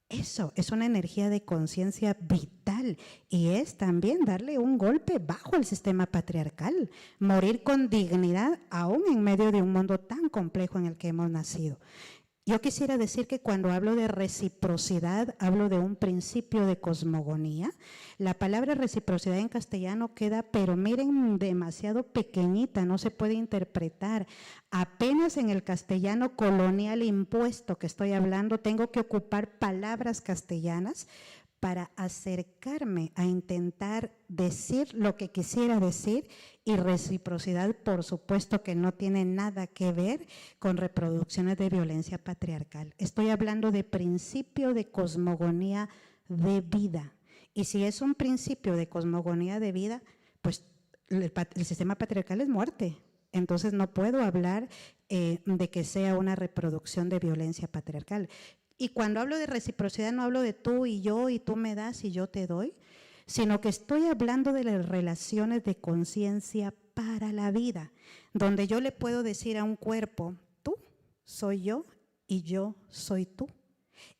Eso es una energía de conciencia vital y es también darle un golpe bajo el sistema patriarcal, morir con dignidad aún en medio de un mundo tan complejo en el que hemos nacido. Yo quisiera decir que cuando hablo de reciprocidad, hablo de un principio de cosmogonía. La palabra reciprocidad en castellano queda, pero miren, demasiado pequeñita, no se puede interpretar. Apenas en el castellano colonial impuesto que estoy hablando, tengo que ocupar palabras castellanas para acercarme a intentar decir lo que quisiera decir, y reciprocidad, por supuesto que no tiene nada que ver con reproducciones de violencia patriarcal. Estoy hablando de principio de cosmogonía de vida. Y si es un principio de cosmogonía de vida, pues el sistema patriarcal es muerte. Entonces no puedo hablar de que sea una reproducción de violencia patriarcal. Y cuando hablo de reciprocidad no hablo de tú y yo y tú me das y yo te doy, sino que estoy hablando de las relaciones de conciencia para la vida, donde yo le puedo decir a un cuerpo, tú soy yo y yo soy tú.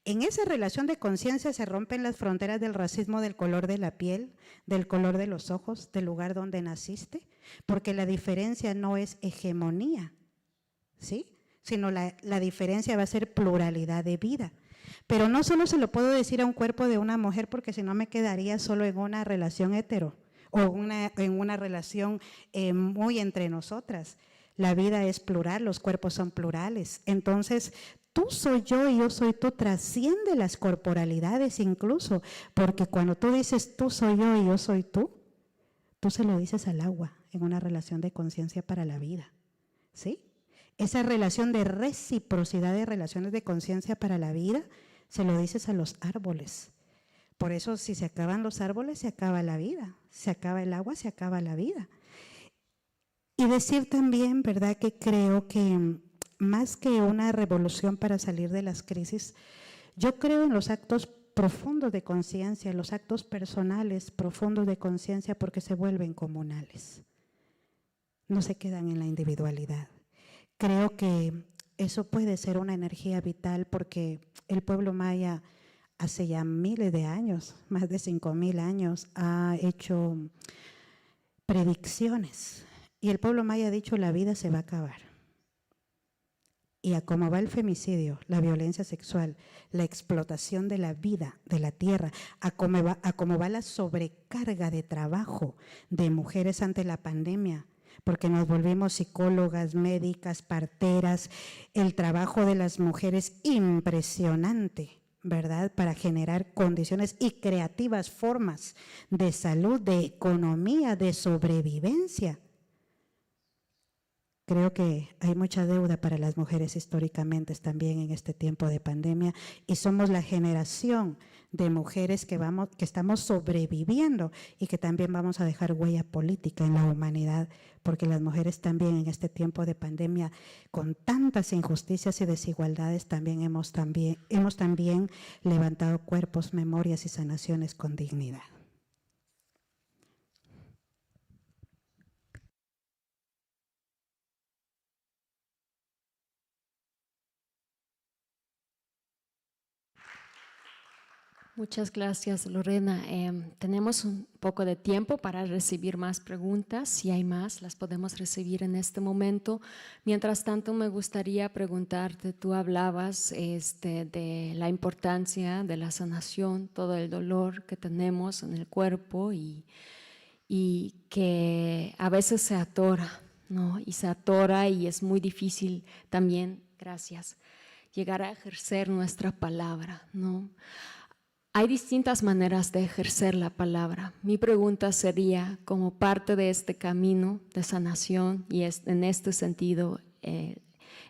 En esa relación de conciencia se rompen las fronteras del racismo, del color de la piel, del color de los ojos, del lugar donde naciste, porque la diferencia no es hegemonía, ¿sí? Sino la diferencia va a ser pluralidad de vida. Pero no solo se lo puedo decir a un cuerpo de una mujer, porque si no me quedaría solo en una relación hetero o en una relación muy entre nosotras. La vida es plural, los cuerpos son plurales. Entonces, tú soy yo y yo soy tú trasciende las corporalidades incluso, porque cuando tú dices tú soy yo y yo soy tú se lo dices al agua en una relación de conciencia para la vida, ¿sí? Esa relación de reciprocidad de relaciones de conciencia para la vida, se lo dices a los árboles. Por eso si se acaban los árboles, se acaba la vida. Se acaba el agua, se acaba la vida. Y decir también, ¿verdad?, que creo que más que una revolución para salir de las crisis, yo creo en los actos profundos de conciencia, los actos personales profundos de conciencia, porque se vuelven comunales. No se quedan en la individualidad. Creo que eso puede ser una energía vital porque el pueblo maya hace ya miles de años, más de 5,000 años, ha hecho predicciones. Y el pueblo maya ha dicho la vida se va a acabar. Y a cómo va el femicidio, la violencia sexual, la explotación de la vida, de la tierra, a cómo va la sobrecarga de trabajo de mujeres ante la pandemia, porque nos volvimos psicólogas, médicas, parteras, el trabajo de las mujeres impresionante, ¿verdad? Para generar condiciones y creativas formas de salud, de economía, de sobrevivencia. Creo que hay mucha deuda para las mujeres históricamente también en este tiempo de pandemia y somos la generación de mujeres que estamos sobreviviendo y que también vamos a dejar huella política en la humanidad, porque las mujeres también en este tiempo de pandemia, con tantas injusticias y desigualdades, hemos también levantado cuerpos, memorias y sanaciones con dignidad. Muchas gracias, Lorena. Tenemos un poco de tiempo para recibir más preguntas. Si hay más, las podemos recibir en este momento. Mientras tanto, me gustaría preguntarte, tú hablabas de la importancia de la sanación, todo el dolor que tenemos en el cuerpo y que a veces se atora, ¿no? Y se atora y es muy difícil también, gracias, llegar a ejercer nuestra palabra, ¿no? Hay distintas maneras de ejercer la palabra. Mi pregunta sería, como parte de este camino de sanación y en este sentido,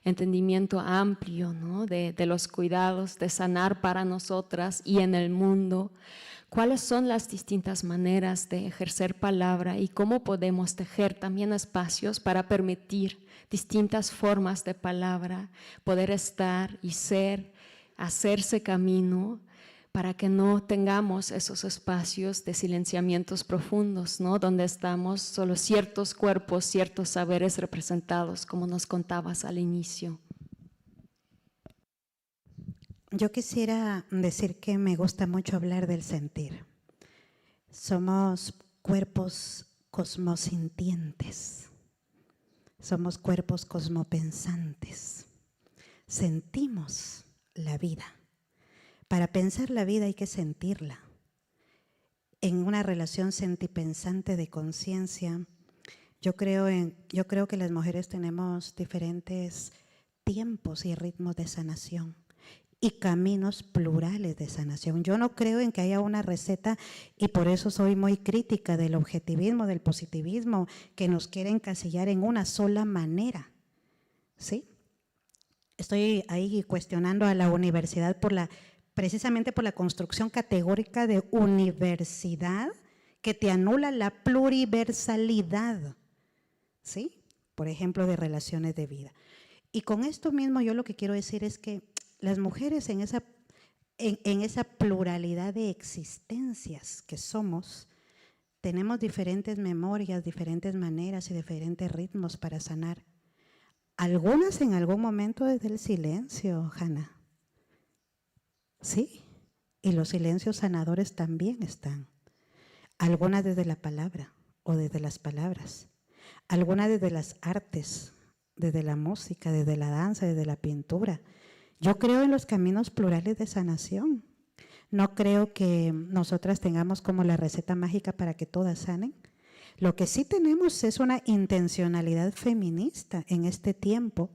entendimiento amplio, ¿no? de los cuidados de sanar para nosotras y en el mundo, ¿cuáles son las distintas maneras de ejercer palabra y cómo podemos tejer también espacios para permitir distintas formas de palabra, poder estar y ser, hacerse camino, para que no tengamos esos espacios de silenciamientos profundos, ¿no? Donde estamos solo ciertos cuerpos, ciertos saberes representados, como nos contabas al inicio? Yo quisiera decir que me gusta mucho hablar del sentir. Somos cuerpos cosmosintientes, somos cuerpos cosmopensantes, sentimos la vida. Para pensar la vida hay que sentirla. En una relación sentipensante de conciencia, yo creo que las mujeres tenemos diferentes tiempos y ritmos de sanación y caminos plurales de sanación. Yo no creo en que haya una receta y por eso soy muy crítica del objetivismo, del positivismo, que nos quiere encasillar en una sola manera, ¿sí? Estoy ahí cuestionando a la universidad precisamente por la construcción categórica de universidad que te anula la pluriversalidad, ¿sí? Por ejemplo, de relaciones de vida. Y con esto mismo yo lo que quiero decir es que las mujeres en esa pluralidad de existencias que somos, tenemos diferentes memorias, diferentes maneras y diferentes ritmos para sanar. Algunas en algún momento desde el silencio, Hanna. Sí, y los silencios sanadores también están. Algunas desde la palabra o desde las palabras. Algunas desde las artes, desde la música, desde la danza, desde la pintura. Yo creo en los caminos plurales de sanación. No creo que nosotras tengamos como la receta mágica para que todas sanen. Lo que sí tenemos es una intencionalidad feminista en este tiempo.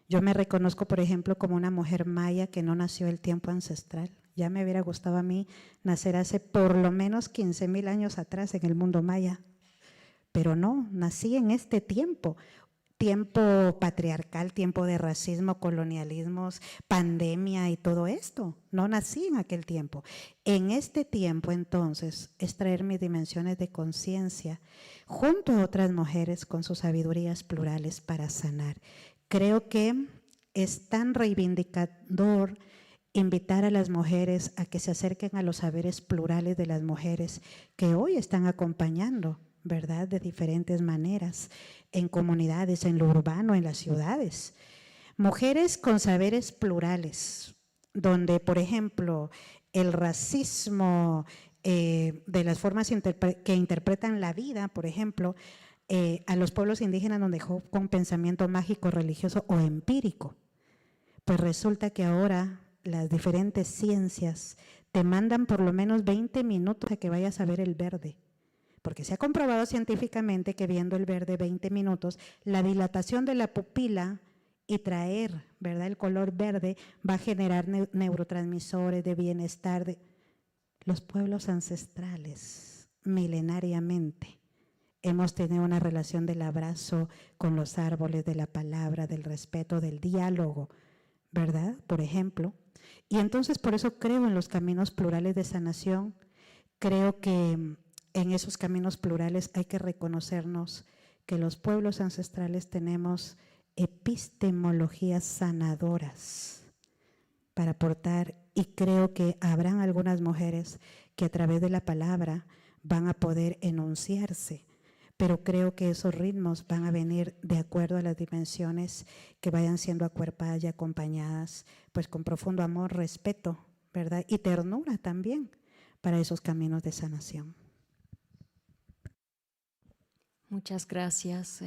Yo me reconozco, por ejemplo, como una mujer maya que no nació el tiempo ancestral. Ya me hubiera gustado a mí nacer hace por lo menos 15,000 años atrás en el mundo maya. Pero no, nací en este tiempo patriarcal, tiempo de racismo, colonialismos, pandemia y todo esto. No nací en aquel tiempo. En este tiempo, entonces, es traer mis dimensiones de conciencia junto a otras mujeres con sus sabidurías plurales para sanar. Creo que es tan reivindicador invitar a las mujeres a que se acerquen a los saberes plurales de las mujeres que hoy están acompañando, ¿verdad?, de diferentes maneras, en comunidades, en lo urbano, en las ciudades. Mujeres con saberes plurales, donde, por ejemplo, el racismo de las formas que interpretan la vida, por ejemplo, a los pueblos indígenas nos dejó con pensamiento mágico, religioso o empírico. Pues resulta que ahora las diferentes ciencias te mandan por lo menos 20 minutos a que vayas a ver el verde, Porque se ha comprobado científicamente que viendo el verde 20 minutos, la dilatación de la pupila y traer, ¿verdad?, el color verde va a generar neurotransmisores de bienestar. Los pueblos ancestrales, milenariamente, hemos tenido una relación del abrazo con los árboles, de la palabra, del respeto, del diálogo, ¿verdad? Por ejemplo. Y entonces por eso creo en los caminos plurales de sanación. Creo que en esos caminos plurales hay que reconocernos que los pueblos ancestrales tenemos epistemologías sanadoras para aportar, y creo que habrán algunas mujeres que a través de la palabra van a poder enunciarse, pero creo que esos ritmos van a venir de acuerdo a las dimensiones que vayan siendo acuerpadas y acompañadas, pues con profundo amor, respeto, ¿verdad? Y ternura también para esos caminos de sanación. Muchas gracias.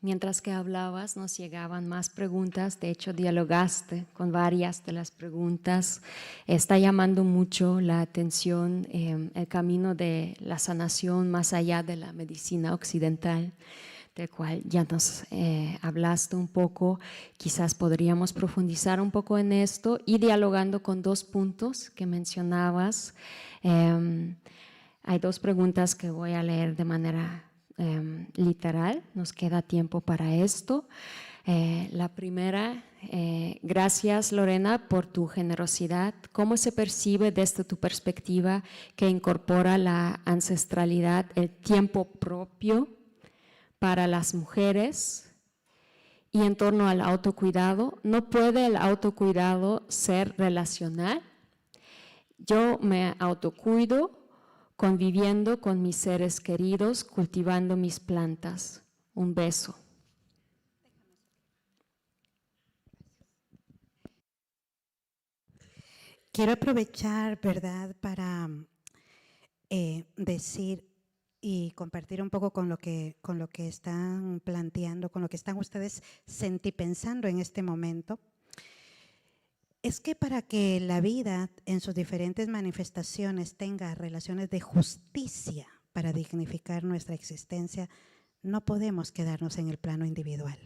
Mientras que hablabas, nos llegaban más preguntas. De hecho, dialogaste con varias de las preguntas. Está llamando mucho la atención el camino de la sanación más allá de la medicina occidental, del cual ya nos hablaste un poco. Quizás podríamos profundizar un poco en esto y dialogando con dos puntos que mencionabas. Hay dos preguntas que voy a leer de manera literal, nos queda tiempo para esto. La primera, gracias Lorena por tu generosidad. ¿Cómo se percibe desde tu perspectiva que incorpora la ancestralidad, el tiempo propio para las mujeres? Y en torno al autocuidado, ¿no puede el autocuidado ser relacional? Yo me autocuido conviviendo con mis seres queridos, cultivando mis plantas. Un beso. Quiero aprovechar, ¿verdad?, para decir y compartir un poco con lo que están planteando, con lo que están ustedes sentipensando en este momento. Es que para que la vida en sus diferentes manifestaciones tenga relaciones de justicia para dignificar nuestra existencia, no podemos quedarnos en el plano individual.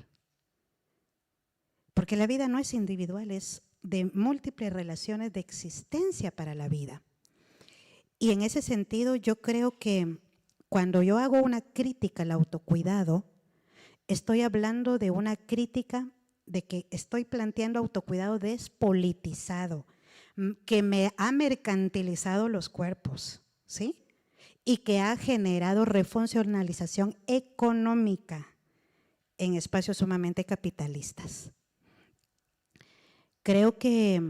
Porque la vida no es individual, es de múltiples relaciones de existencia para la vida. Y en ese sentido yo creo que cuando yo hago una crítica al autocuidado, estoy hablando de una crítica de que estoy planteando autocuidado despolitizado, que me ha mercantilizado los cuerpos, ¿sí? Y que ha generado refuncionalización económica en espacios sumamente capitalistas. Creo que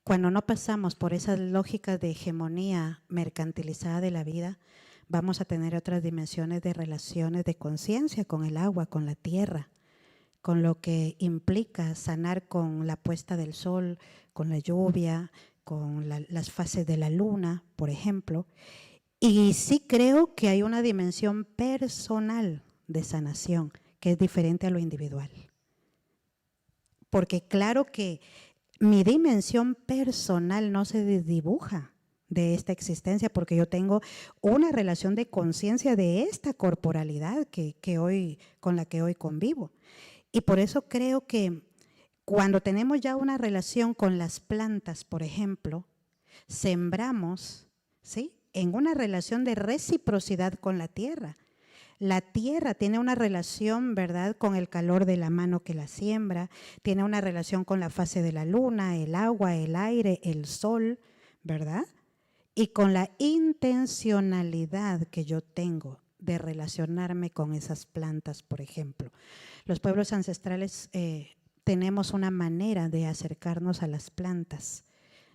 cuando no pasamos por esas lógicas de hegemonía mercantilizada de la vida, vamos a tener otras dimensiones de relaciones de conciencia con el agua, con la tierra, con lo que implica sanar con la puesta del sol, con la lluvia, con las fases de la luna, por ejemplo. Y sí creo que hay una dimensión personal de sanación que es diferente a lo individual. Porque claro que mi dimensión personal no se desdibuja de esta existencia, porque yo tengo una relación de conciencia de esta corporalidad con la que hoy convivo. Y por eso creo que cuando tenemos ya una relación con las plantas, por ejemplo, sembramos, ¿sí?, en una relación de reciprocidad con la tierra. La tierra tiene una relación, ¿verdad?, con el calor de la mano que la siembra, tiene una relación con la fase de la luna, el agua, el aire, el sol, ¿verdad? Y con la intencionalidad que yo tengo de relacionarme con esas plantas, por ejemplo. Los pueblos ancestrales tenemos una manera de acercarnos a las plantas,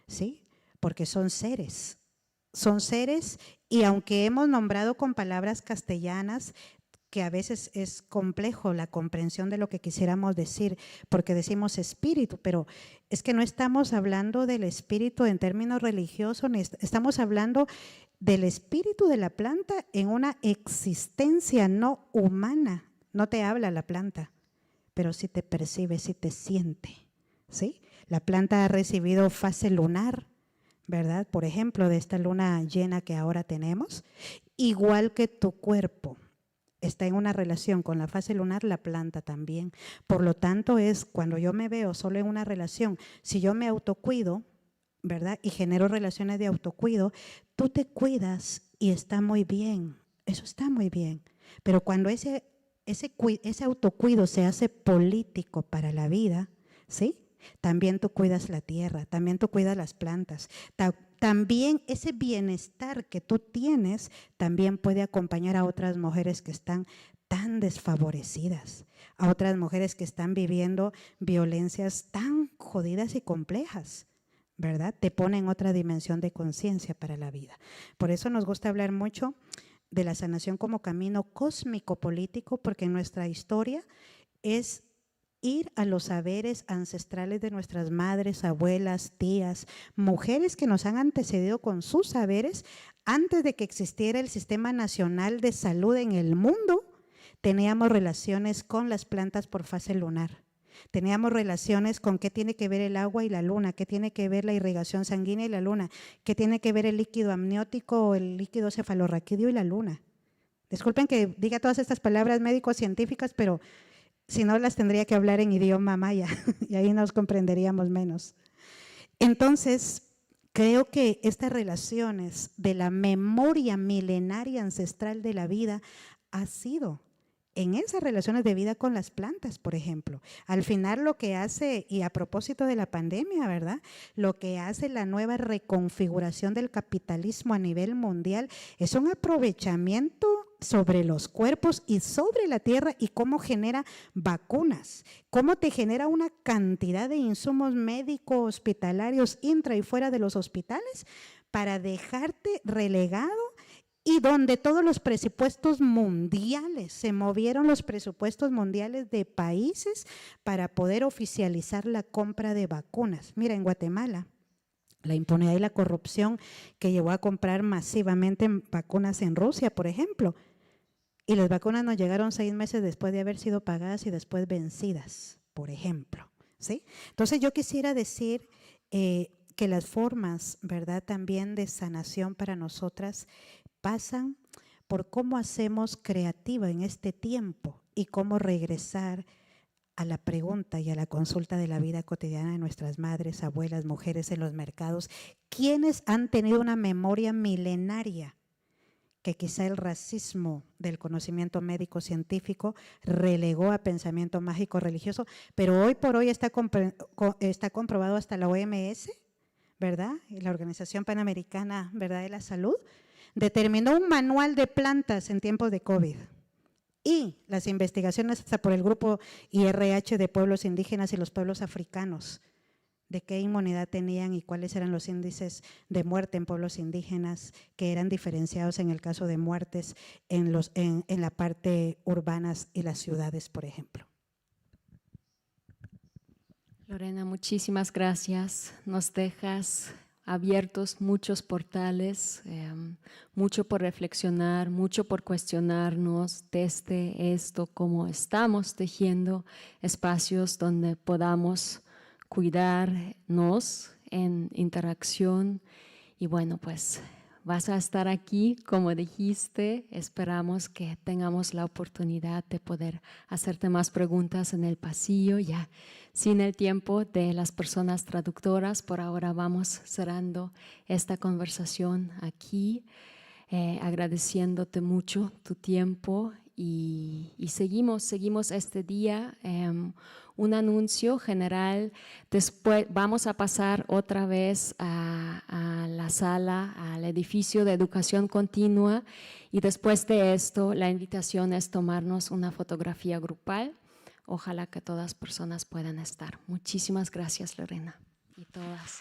¿sí? Porque son seres y aunque hemos nombrado con palabras castellanas, que a veces es complejo la comprensión de lo que quisiéramos decir, porque decimos espíritu, pero es que no estamos hablando del espíritu en términos religiosos, ni estamos hablando del espíritu de la planta en una existencia no humana. No te habla la planta, pero sí te percibe, sí te siente, ¿sí? La planta ha recibido fase lunar, ¿verdad? Por ejemplo, de esta luna llena que ahora tenemos, igual que tu cuerpo está en una relación con la fase lunar, la planta también. Por lo tanto, es cuando yo me veo solo en una relación, si yo me autocuido, ¿verdad? Y genero relaciones de autocuido, tú te cuidas y está muy bien, eso está muy bien. Pero cuando ese autocuido se hace político para la vida, ¿sí? También tú cuidas la tierra, también tú cuidas las plantas. También ese bienestar que tú tienes también puede acompañar a otras mujeres que están tan desfavorecidas, a otras mujeres que están viviendo violencias tan jodidas y complejas, ¿verdad? Te pone en otra dimensión de conciencia para la vida. Por eso nos gusta hablar mucho de la sanación como camino cósmico político, porque en nuestra historia es ir a los saberes ancestrales de nuestras madres, abuelas, tías, mujeres que nos han antecedido con sus saberes antes de que existiera el Sistema Nacional de Salud en el mundo. Teníamos relaciones con las plantas por fase lunar. Teníamos relaciones con qué tiene que ver el agua y la luna, qué tiene que ver la irrigación sanguínea y la luna, qué tiene que ver el líquido amniótico o el líquido cefalorraquídeo y la luna. Disculpen que diga todas estas palabras médico-científicas, pero si no las tendría que hablar en idioma maya y ahí nos comprenderíamos menos. Entonces, creo que estas relaciones de la memoria milenaria ancestral de la vida ha sido en esas relaciones de vida con las plantas, por ejemplo. Al final lo que hace, y a propósito de la pandemia, ¿verdad? Lo que hace la nueva reconfiguración del capitalismo a nivel mundial es un aprovechamiento sobre los cuerpos y sobre la tierra y cómo genera vacunas, cómo te genera una cantidad de insumos médicos, hospitalarios, intra y fuera de los hospitales para dejarte relegado. Y donde todos los presupuestos mundiales, se movieron los presupuestos mundiales de países para poder oficializar la compra de vacunas. Mira, en Guatemala, la impunidad y la corrupción que llevó a comprar masivamente vacunas en Rusia, por ejemplo. Y las vacunas nos llegaron 6 meses después de haber sido pagadas y después vencidas, por ejemplo, ¿sí? Entonces yo quisiera decir que las formas, ¿verdad?, también de sanación para nosotras pasan por cómo hacemos creativa en este tiempo y cómo regresar a la pregunta y a la consulta de la vida cotidiana de nuestras madres, abuelas, mujeres en los mercados, quienes han tenido una memoria milenaria que quizá el racismo del conocimiento médico científico relegó a pensamiento mágico religioso, pero hoy por hoy está comprobado hasta la OMS, ¿verdad? Y la Organización Panamericana, ¿verdad?, de la Salud, determinó un manual de plantas en tiempos de COVID y las investigaciones hasta por el grupo IRH de pueblos indígenas y los pueblos africanos, de qué inmunidad tenían y cuáles eran los índices de muerte en pueblos indígenas que eran diferenciados en el caso de muertes en la parte urbanas y las ciudades, por ejemplo. Lorena, muchísimas gracias. Nos dejas abiertos muchos portales, mucho por reflexionar, mucho por cuestionarnos desde esto, cómo estamos tejiendo espacios donde podamos cuidarnos en interacción. Y bueno, pues vas a estar aquí, como dijiste. Esperamos que tengamos la oportunidad de poder hacerte más preguntas en el pasillo, ya sin el tiempo de las personas traductoras. Por ahora vamos cerrando esta conversación aquí, agradeciéndote mucho tu tiempo y seguimos este día. Un anuncio general, después vamos a pasar otra vez a la sala, al edificio de educación continua, y después de esto la invitación es tomarnos una fotografía grupal. Ojalá que todas personas puedan estar. Muchísimas gracias, Lorena, y todas.